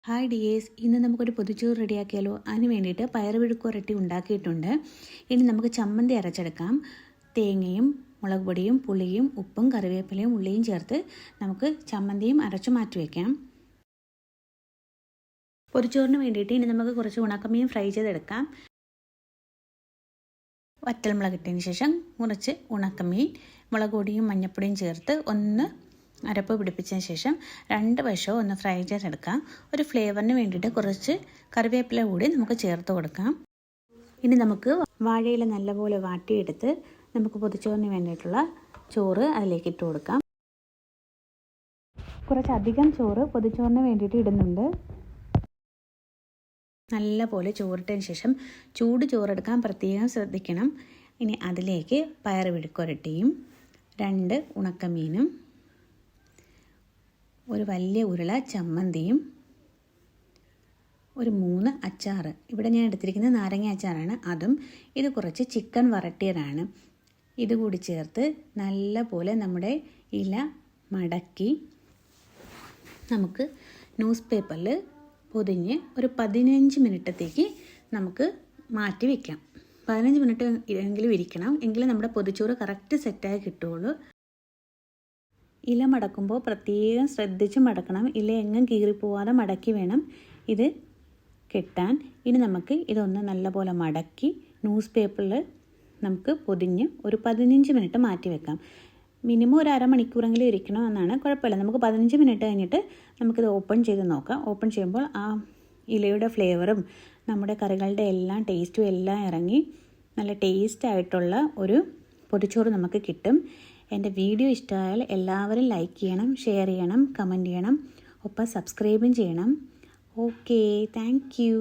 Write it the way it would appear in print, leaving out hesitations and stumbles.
Hi dears, ഇന്ന് നമുക്കൊരു പൊതിച്ചോറ് റെഡിയാക്കിയാലോ. അതിന് വേണ്ടിയിട്ട് പയറുപഴുക്കുരട്ടി ഉണ്ടാക്കിയിട്ടുണ്ട്. ഇനി നമുക്ക് ചമ്മന്തി അരച്ചെടുക്കാം. തേങ്ങയും മുളക് പൊടിയും പുളിയും ഉപ്പും കറിവേപ്പിലയും ഉള്ളിയും ചേർത്ത് നമുക്ക് ചമ്മന്തിയും അരച്ചു മാറ്റി വയ്ക്കാം. പൊതിച്ചോറിന് വേണ്ടിയിട്ട് ഇനി നമുക്ക് കുറച്ച് ഉണക്കമീൻ ഫ്രൈ ചെയ്തെടുക്കാം. വറ്റൽമുളക് ഇട്ടതിന് ശേഷം കുറച്ച് ഉണക്കമീൻ മുളക് പൊടിയും മഞ്ഞൾപ്പൊടിയും ചേർത്ത് ഒന്ന് അരപ്പ് പിടിപ്പിച്ചതിന് ശേഷം രണ്ട് വശവും ഒന്ന് ഫ്രൈ ചെയ്തെടുക്കാം. ഒരു ഫ്ലേവറിന് വേണ്ടിയിട്ട് കുറച്ച് കറിവേപ്പില കൂടി നമുക്ക് ചേർത്ത് കൊടുക്കാം. ഇനി നമുക്ക് വാഴയില നല്ലപോലെ വാട്ടിയെടുത്ത് നമുക്ക് പൊതിച്ചോറിന് വേണ്ടിയിട്ടുള്ള ചോറ് അതിലേക്ക് ഇട്ട് കൊടുക്കാം. കുറച്ചധികം ചോറ് പൊതിച്ചോറിന് വേണ്ടിയിട്ട് ഇടുന്നുണ്ട്. നല്ലപോലെ ചോറിട്ടതിന് ശേഷം ചൂട് ചോറെടുക്കാൻ പ്രത്യേകം ശ്രദ്ധിക്കണം. ഇനി അതിലേക്ക് പയറുപഴുക്കുരട്ടിയും 2 ഉണക്കമീനും ഒരു വലിയ ഉരുള ചമ്മന്തിയും ഒരു 3 അച്ചാർ. ഇവിടെ ഞാൻ എടുത്തിരിക്കുന്നത് നാരങ്ങ അച്ചാറാണ്. അതും ഇത് കുറച്ച് ചിക്കൻ വരട്ടിയതാണ്. ഇതുകൂടി ചേർത്ത് നല്ല പോലെ നമ്മുടെ ഇല മടക്കി നമുക്ക് ന്യൂസ് പേപ്പറിൽ പൊതിഞ്ഞ് ഒരു 15 മിനിറ്റത്തേക്ക് നമുക്ക് മാറ്റി വയ്ക്കാം. 15 മിനിറ്റ് എങ്കിലും ഇരിക്കണം, എങ്കിലും നമ്മുടെ പൊതിച്ചോറ് കറക്റ്റ് സെറ്റായി കിട്ടുകയുള്ളൂ. ഇല മടക്കുമ്പോൾ പ്രത്യേകം ശ്രദ്ധിച്ച് മടക്കണം. ഇല എങ്ങും കീറിപ്പോവാതെ മടക്കി വേണം ഇത് കെട്ടാൻ. ഇനി നമുക്ക് ഇതൊന്ന് നല്ലപോലെ മടക്കി ന്യൂസ് പേപ്പറിൽ നമുക്ക് പൊതിഞ്ഞ് ഒരു 15 മിനിറ്റ് മാറ്റി വെക്കാം. മിനിമം ഒരു അരമണിക്കൂറെങ്കിലും ഇരിക്കണം എന്നാണ്. കുഴപ്പമില്ല. നമുക്ക് 15 മിനിറ്റ് കഴിഞ്ഞിട്ട് നമുക്കിത് ഓപ്പൺ ചെയ്ത് നോക്കാം. ഓപ്പൺ ചെയ്യുമ്പോൾ ആ ഇലയുടെ ഫ്ലേവറും നമ്മുടെ കറികളുടെ എല്ലാം ടേസ്റ്റും എല്ലാം ഇറങ്ങി നല്ല ടേസ്റ്റായിട്ടുള്ള ഒരു പൊതിച്ചോറ് നമുക്ക് കിട്ടും. എൻ്റെ വീഡിയോ ഇഷ്ടമായാൽ എല്ലാവരും ലൈക്ക് ചെയ്യണം, ഷെയർ ചെയ്യണം, കമൻറ്റ് ചെയ്യണം, ഒപ്പം സബ്സ്ക്രൈബും ചെയ്യണം. Okay, thank you.